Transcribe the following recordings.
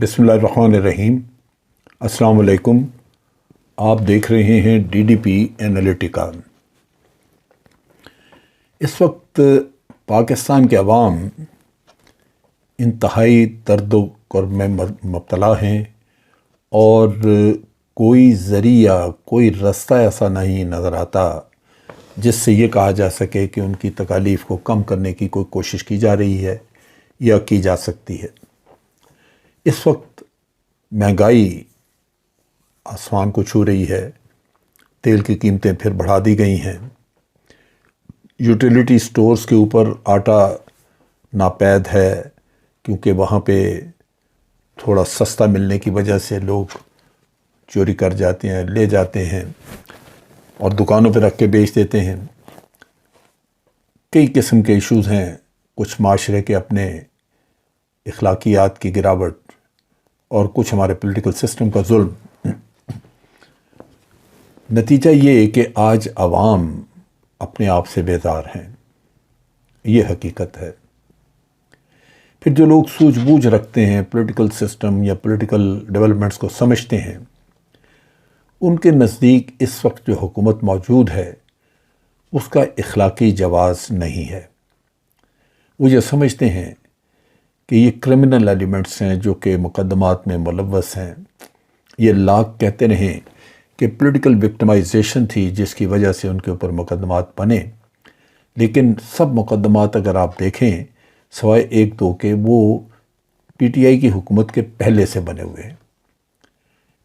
بسم اللہ الرحمن الرحیم۔ السلام علیکم۔ آپ دیکھ رہے ہیں ڈی ڈی پی انالیٹیکا۔ اس وقت پاکستان کے عوام انتہائی درد و کرب میں مبتلا ہیں، اور کوئی ذریعہ، کوئی رستہ ایسا نہیں نظر آتا جس سے یہ کہا جا سکے کہ ان کی تکالیف کو کم کرنے کی کوئی کوشش کی جا رہی ہے یا کی جا سکتی ہے۔ اس وقت مہنگائی آسمان کو چھو رہی ہے، تیل کی قیمتیں پھر بڑھا دی گئی ہیں، یوٹیلیٹی سٹورز کے اوپر آٹا ناپید ہے کیونکہ وہاں پہ تھوڑا سستا ملنے کی وجہ سے لوگ چوری کر جاتے ہیں، لے جاتے ہیں اور دکانوں پہ رکھ کے بیچ دیتے ہیں۔ کئی قسم کے ایشوز ہیں، کچھ معاشرے کے اپنے اخلاقیات کی گراوٹ، اور کچھ ہمارے پولیٹیکل سسٹم کا ظلم۔ نتیجہ یہ کہ آج عوام اپنے آپ سے بیزار ہیں، یہ حقیقت ہے۔ پھر جو لوگ سوجھ بوجھ رکھتے ہیں، پولیٹیکل سسٹم یا پولیٹیکل ڈیولپمنٹس کو سمجھتے ہیں، ان کے نزدیک اس وقت جو حکومت موجود ہے اس کا اخلاقی جواز نہیں ہے۔ وہ یہ سمجھتے ہیں کہ یہ کرمنل ایلیمنٹس ہیں جو کہ مقدمات میں ملوث ہیں۔ یہ لاکھ کہتے رہیں کہ پولیٹیکل وکٹمائزیشن تھی جس کی وجہ سے ان کے اوپر مقدمات بنے، لیکن سب مقدمات اگر آپ دیکھیں سوائے ایک دو کے، وہ پی ٹی آئی کی حکومت کے پہلے سے بنے ہوئے ہیں۔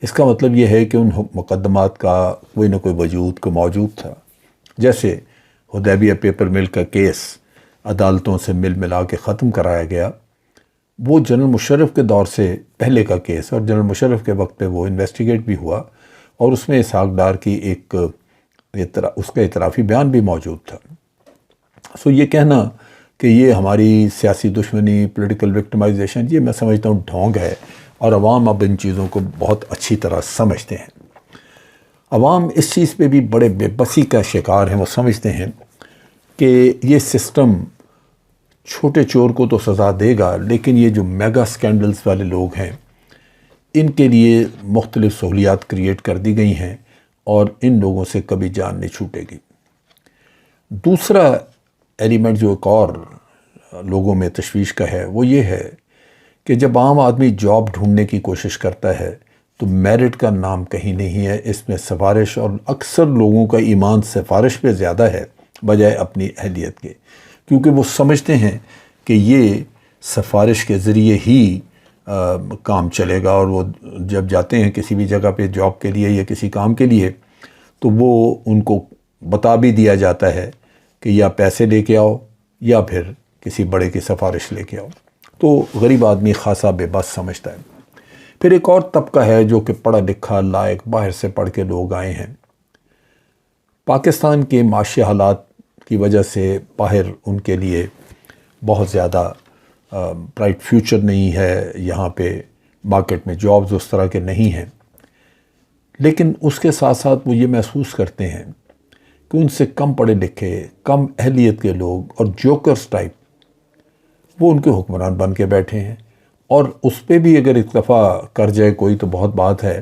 اس کا مطلب یہ ہے کہ ان مقدمات کا کوئی نہ کوئی وجود کو موجود تھا۔ جیسے حدیبیہ پیپر مل کا کیس عدالتوں سے مل ملا کے ختم کرایا گیا، وہ جنرل مشرف کے دور سے پہلے کا کیس، اور جنرل مشرف کے وقت پہ وہ انویسٹیگیٹ بھی ہوا، اور اس میں اسحاق ڈار کی اس کا اعترافی بیان بھی موجود تھا۔ یہ کہنا کہ یہ ہماری سیاسی دشمنی، پولیٹیکل وکٹمائزیشن، یہ میں سمجھتا ہوں ڈھونگ ہے، اور عوام اب ان چیزوں کو بہت اچھی طرح سمجھتے ہیں۔ عوام اس چیز پہ بھی بڑے بے بسی کا شکار ہیں۔ وہ سمجھتے ہیں کہ یہ سسٹم چھوٹے چور کو تو سزا دے گا، لیکن یہ جو میگا سکینڈلز والے لوگ ہیں ان کے لیے مختلف سہولیات کریٹ کر دی گئی ہیں، اور ان لوگوں سے کبھی جان نہیں چھوٹے گی۔ دوسرا ایلیمنٹ جو ایک اور لوگوں میں تشویش کا ہے، وہ یہ ہے کہ جب عام آدمی جاب ڈھونڈنے کی کوشش کرتا ہے تو میرٹ کا نام کہیں نہیں ہے، اس میں سفارش، اور اکثر لوگوں کا ایمان سفارش پہ زیادہ ہے بجائے اپنی اہلیت کے، کیونکہ وہ سمجھتے ہیں کہ یہ سفارش کے ذریعے ہی کام چلے گا، اور وہ جب جاتے ہیں کسی بھی جگہ پہ جاب کے لیے یا کسی کام کے لیے تو وہ ان کو بتا بھی دیا جاتا ہے کہ یا پیسے لے کے آؤ یا پھر کسی بڑے کی سفارش لے کے آؤ۔ تو غریب آدمی خاصا بے بس سمجھتا ہے۔ پھر ایک اور طبقہ ہے جو کہ پڑھا لکھا، لائق، باہر سے پڑھ کے لوگ آئے ہیں۔ پاکستان کے معاشی حالات کی وجہ سے باہر ان کے لیے بہت زیادہ برائٹ فیوچر نہیں ہے، یہاں پہ مارکیٹ میں جابز اس طرح کے نہیں ہیں، لیکن اس کے ساتھ ساتھ وہ یہ محسوس کرتے ہیں کہ ان سے کم پڑھے لکھے، کم اہلیت کے لوگ اور جوکرز ٹائپ وہ ان کے حکمران بن کے بیٹھے ہیں، اور اس پہ بھی اگر اکتفا کر جائے کوئی تو بہت بات ہے۔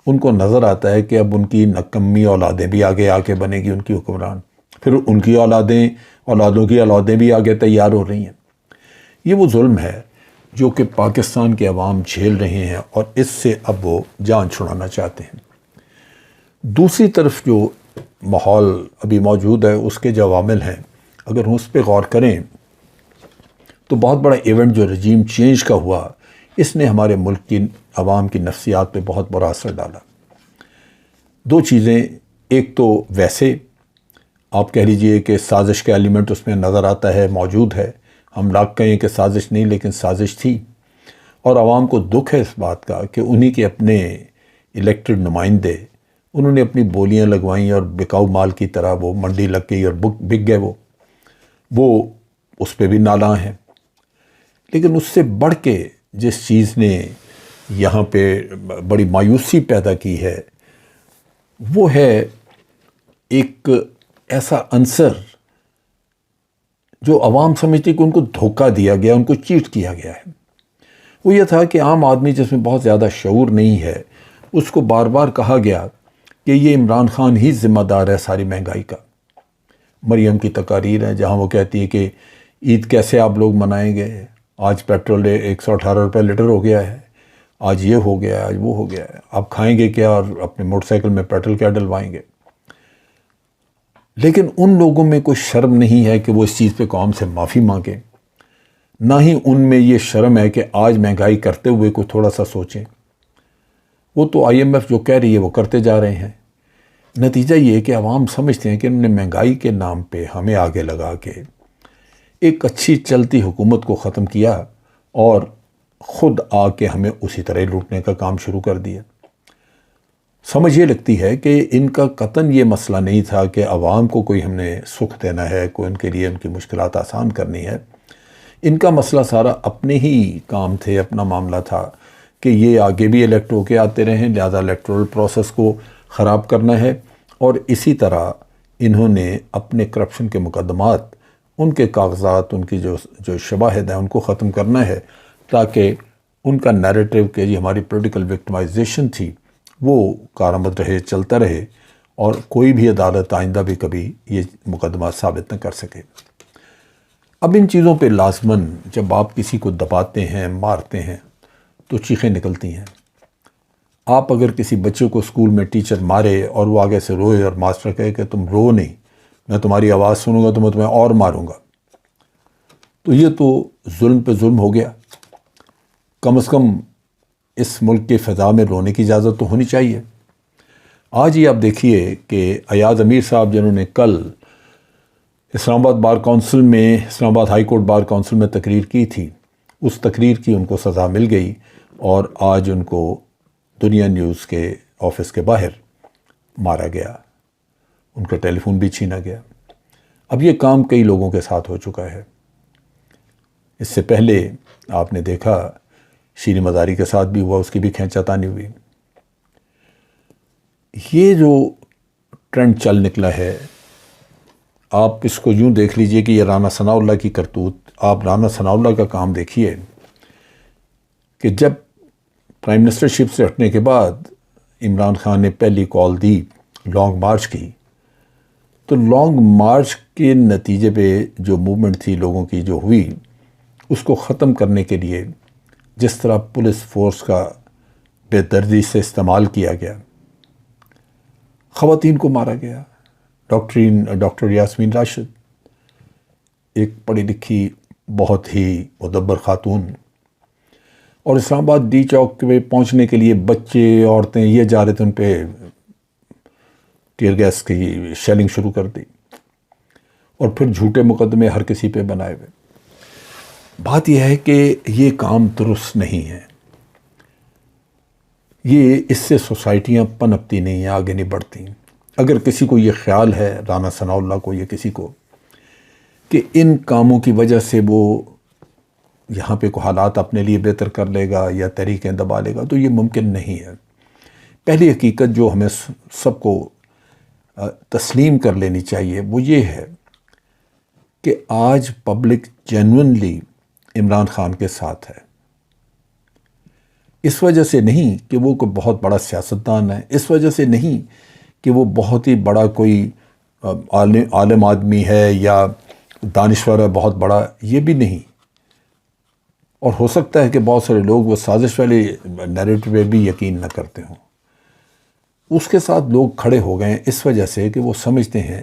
ان کو نظر آتا ہے کہ اب ان کی نکمی اولادیں بھی آگے آ کے بنے گی ان کی حکمران، پھر ان کی اولادوں کی اولادیں بھی آگے تیار ہو رہی ہیں۔ یہ وہ ظلم ہے جو کہ پاکستان کے عوام جھیل رہے ہیں، اور اس سے اب وہ جان چھڑانا چاہتے ہیں۔ دوسری طرف جو ماحول ابھی موجود ہے، اس کے جو عوامل ہیں، اگر ہم اس پہ غور کریں تو بہت بڑا ایونٹ جو رجیم چینج کا ہوا، اس نے ہمارے ملک کی عوام کی نفسیات پہ بہت برا اثر ڈالا۔ دو چیزیں، ایک تو ویسے آپ کہہ لیجئے کہ سازش کا ایلیمنٹ اس میں نظر آتا ہے، موجود ہے، ہم لاکھ کہیں کہ سازش نہیں لیکن سازش تھی، اور عوام کو دکھ ہے اس بات کا کہ انہی کے اپنے الیکٹڈ نمائندے، انہوں نے اپنی بولیاں لگوائیں اور بکاؤ مال کی طرح وہ منڈی لگ گئی اور بک گئے، وہ اس پہ بھی نالاں ہیں۔ لیکن اس سے بڑھ کے جس چیز نے یہاں پہ بڑی مایوسی پیدا کی ہے، وہ ہے ایک ایسا عنصر جو عوام سمجھتی کہ ان کو دھوکہ دیا گیا، ان کو چیٹ کیا گیا ہے۔ وہ یہ تھا کہ عام آدمی جس میں بہت زیادہ شعور نہیں ہے اس کو بار بار کہا گیا کہ یہ عمران خان ہی ذمہ دار ہے ساری مہنگائی کا۔ مریم کی تقاریر ہیں جہاں وہ کہتی ہے کہ عید کیسے آپ لوگ منائیں گے، آج پیٹرول 118 روپے لیٹر ہو گیا ہے، آج یہ ہو گیا ہے، آج وہ ہو گیا ہے، آپ کھائیں گے کیا اور اپنے موٹر سائیکل میں پیٹرول کیا ڈلوائیں گے۔ لیکن ان لوگوں میں کوئی شرم نہیں ہے کہ وہ اس چیز پہ قوم سے معافی مانگیں، نہ ہی ان میں یہ شرم ہے کہ آج مہنگائی کرتے ہوئے کوئی تھوڑا سا سوچیں۔ وہ تو IMF جو کہہ رہی ہے وہ کرتے جا رہے ہیں۔ نتیجہ یہ ہے کہ عوام سمجھتے ہیں کہ انہوں نے مہنگائی کے نام پہ ہمیں آگے لگا کے ایک اچھی چلتی حکومت کو ختم کیا اور خود آ کے ہمیں اسی طرح لوٹنے کا کام شروع کر دیا۔ سمجھ یہ لگتی ہے کہ ان کا قطعاً یہ مسئلہ نہیں تھا کہ عوام کو کوئی ہم نے سکھ دینا ہے، کوئی ان کے لیے ان کی مشکلات آسان کرنی ہے۔ ان کا مسئلہ سارا اپنے ہی کام تھے، اپنا معاملہ تھا کہ یہ آگے بھی الیکٹ ہو کے آتے رہیں، لہذا الیکٹورل پروسیس کو خراب کرنا ہے، اور اسی طرح انہوں نے اپنے کرپشن کے مقدمات، ان کے کاغذات، ان کی جو شواہد ہیں ان کو ختم کرنا ہے، تاکہ ان کا نیریٹو کہ یہ ہماری پولیٹیکل وکٹمائزیشن تھی وہ کارآمد رہے، چلتا رہے، اور کوئی بھی عدالت آئندہ بھی کبھی یہ مقدمات ثابت نہ کر سکے۔ اب ان چیزوں پہ لازماً جب آپ کسی کو دباتے ہیں، مارتے ہیں تو چیخیں نکلتی ہیں۔ آپ اگر کسی بچے کو اسکول میں ٹیچر مارے اور وہ آگے سے روئے اور ماسٹر کہے کہ تم رو نہیں، میں تمہاری آواز سنوں گا تو میں تمہیں اور ماروں گا، تو یہ تو ظلم پہ ظلم ہو گیا۔ کم از کم اس ملک کے فضا میں رونے کی اجازت تو ہونی چاہیے۔ آج ہی آپ دیکھیے کہ ایاز امیر صاحب جنہوں نے کل اسلام آباد بار کونسل میں، اسلام آباد ہائی کورٹ بار کونسل میں تقریر کی تھی، اس تقریر کی ان کو سزا مل گئی اور آج ان کو دنیا نیوز کے آفس کے باہر مارا گیا، ان کا ٹیلی فون بھی چھینا گیا۔ اب یہ کام کئی لوگوں کے ساتھ ہو چکا ہے۔ اس سے پہلے آپ نے دیکھا شیریں مزاری کے ساتھ بھی ہوا، اس کی بھی کھینچا تانی ہوئی۔ یہ جو ٹرینڈ چل نکلا ہے، آپ اس کو یوں دیکھ لیجئے کہ یہ رانا ثناء اللہ کی کرتوت۔ آپ رانا ثناء اللہ کا کام دیکھیے کہ جب پرائم منسٹر شپ سے ہٹنے کے بعد عمران خان نے پہلی کال دی، لانگ مارچ کی، تو لانگ مارچ کے نتیجے پہ جو موومنٹ تھی لوگوں کی جو ہوئی، اس کو ختم کرنے کے لیے جس طرح پولیس فورس کا بے دردی سے استعمال کیا گیا، خواتین کو مارا گیا۔ ڈاکٹر یاسمین راشد، ایک پڑھی لکھی بہت ہی مدبر خاتون، اور اسلام آباد ڈی چوک پہ پہنچنے کے لیے بچے، عورتیں یہ جا رہے تھے، ان پہ ٹیئر گیس کی شیلنگ شروع کر دی، اور پھر جھوٹے مقدمے ہر کسی پہ بنائے ہوئے۔ بات یہ ہے کہ یہ کام درست نہیں ہے، یہ اس سے سوسائٹیاں پنپتی نہیں ہیں، آگے نہیں بڑھتی۔ اگر کسی کو یہ خیال ہے، رانا ثناء اللہ کو یا کسی کو، کہ ان کاموں کی وجہ سے وہ یہاں پہ کوئی حالات اپنے لیے بہتر کر لے گا یا تحریکیں دبا لے گا، تو یہ ممکن نہیں ہے۔ پہلی حقیقت جو ہمیں سب کو تسلیم کر لینی چاہیے وہ یہ ہے کہ آج پبلک جینوئنلی عمران خان کے ساتھ ہے۔ اس وجہ سے نہیں کہ وہ کوئی بہت بڑا سیاستدان ہے، اس وجہ سے نہیں کہ وہ بہت ہی بڑا کوئی عالم آدمی ہے یا دانشور ہے بہت بڑا، یہ بھی نہیں۔ اور ہو سکتا ہے کہ بہت سارے لوگ وہ سازش والے نیریٹو پہ بھی یقین نہ کرتے ہوں۔ اس کے ساتھ لوگ کھڑے ہو گئے ہیں اس وجہ سے کہ وہ سمجھتے ہیں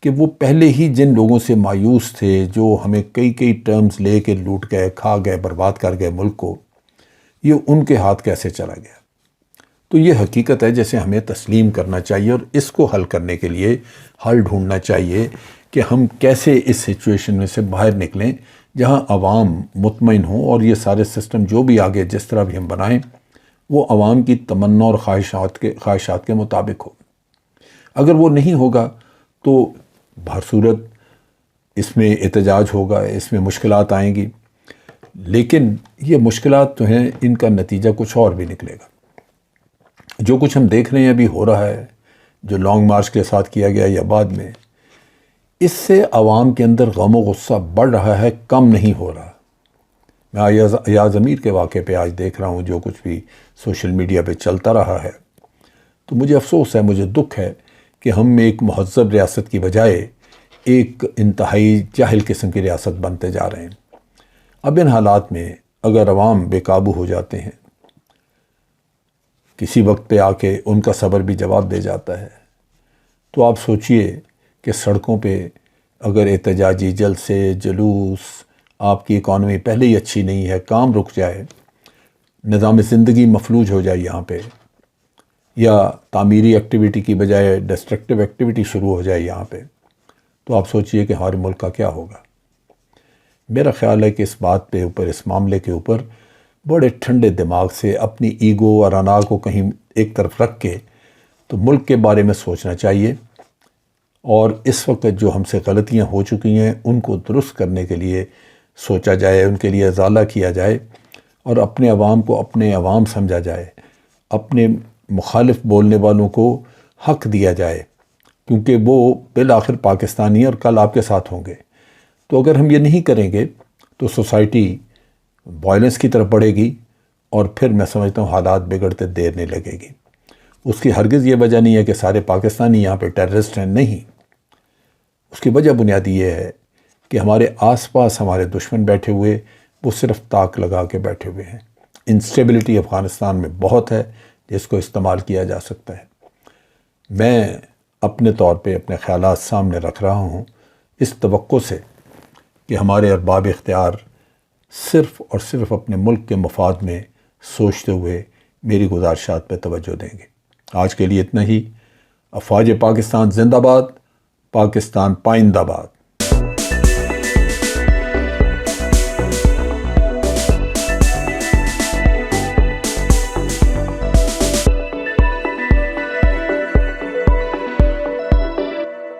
کہ وہ پہلے ہی جن لوگوں سے مایوس تھے، جو ہمیں کئی ٹرمز لے کے لوٹ گئے، کھا گئے، برباد کر گئے ملک کو، یہ ان کے ہاتھ کیسے چلا گیا۔ تو یہ حقیقت ہے جیسے ہمیں تسلیم کرنا چاہیے، اور اس کو حل کرنے کے لیے حل ڈھونڈنا چاہیے کہ ہم کیسے اس سچویشن میں سے باہر نکلیں جہاں عوام مطمئن ہوں، اور یہ سارے سسٹم جو بھی آگے جس طرح بھی ہم بنائیں وہ عوام کی تمنا اور خواہشات کے مطابق ہو۔ اگر وہ نہیں ہوگا تو بہر صورت اس میں احتجاج ہوگا، اس میں مشکلات آئیں گی، لیکن یہ مشکلات جو ہیں ان کا نتیجہ کچھ اور بھی نکلے گا۔ جو کچھ ہم دیکھ رہے ہیں ابھی ہو رہا ہے، جو لانگ مارچ کے ساتھ کیا گیا یا بعد میں، اس سے عوام کے اندر غم و غصہ بڑھ رہا ہے، کم نہیں ہو رہا۔ میں ایاز امیر کے واقعے پہ آج دیکھ رہا ہوں جو کچھ بھی سوشل میڈیا پہ چلتا رہا ہے، تو مجھے افسوس ہے، مجھے دکھ ہے کہ ہم ایک مہذب ریاست کی بجائے ایک انتہائی جاہل قسم کی ریاست بنتے جا رہے ہیں۔ اب ان حالات میں اگر عوام بے قابو ہو جاتے ہیں، کسی وقت پہ آ کے ان کا صبر بھی جواب دے جاتا ہے، تو آپ سوچئے کہ سڑکوں پہ اگر احتجاجی جلسے، جلوس، آپ کی اکانومی پہلے ہی اچھی نہیں ہے، کام رک جائے، نظام زندگی مفلوج ہو جائے یہاں پہ، یا تعمیری ایکٹیویٹی کی بجائے ڈسٹرکٹیو ایکٹیویٹی شروع ہو جائے یہاں پہ، تو آپ سوچئے کہ ہمارے ملک کا کیا ہوگا۔ میرا خیال ہے کہ اس بات پہ اوپر، اس معاملے کے اوپر بڑے ٹھنڈے دماغ سے اپنی ایگو اور انا کو کہیں ایک طرف رکھ کے تو ملک کے بارے میں سوچنا چاہیے، اور اس وقت جو ہم سے غلطیاں ہو چکی ہیں ان کو درست کرنے کے لیے سوچا جائے، ان کے لیے ازالہ کیا جائے، اور اپنے عوام کو اپنے عوام سمجھا جائے، اپنے مخالف بولنے والوں کو حق دیا جائے، کیونکہ وہ بالآخر پاکستانی ہیں اور کل آپ کے ساتھ ہوں گے۔ تو اگر ہم یہ نہیں کریں گے تو سوسائٹی وائلنس کی طرف بڑھے گی، اور پھر میں سمجھتا ہوں حالات بگڑتے دیر نہیں لگے گی۔ اس کی ہرگز یہ وجہ نہیں ہے کہ سارے پاکستانی یہاں پہ ٹیررسٹ ہیں، نہیں۔ اس کی وجہ بنیادی یہ ہے کہ ہمارے آس پاس ہمارے دشمن بیٹھے ہوئے، وہ صرف طاق لگا کے بیٹھے ہوئے ہیں۔ انسٹیبلٹی افغانستان میں بہت ہے جس کو استعمال کیا جا سکتا ہے۔ میں اپنے طور پہ اپنے خیالات سامنے رکھ رہا ہوں اس توقع سے کہ ہمارے ارباب اختیار صرف اور صرف اپنے ملک کے مفاد میں سوچتے ہوئے میری گزارشات پہ توجہ دیں گے۔ آج کے لیے اتنا ہی۔ افواج پاکستان زندہ باد، پاکستان پائندہ باد۔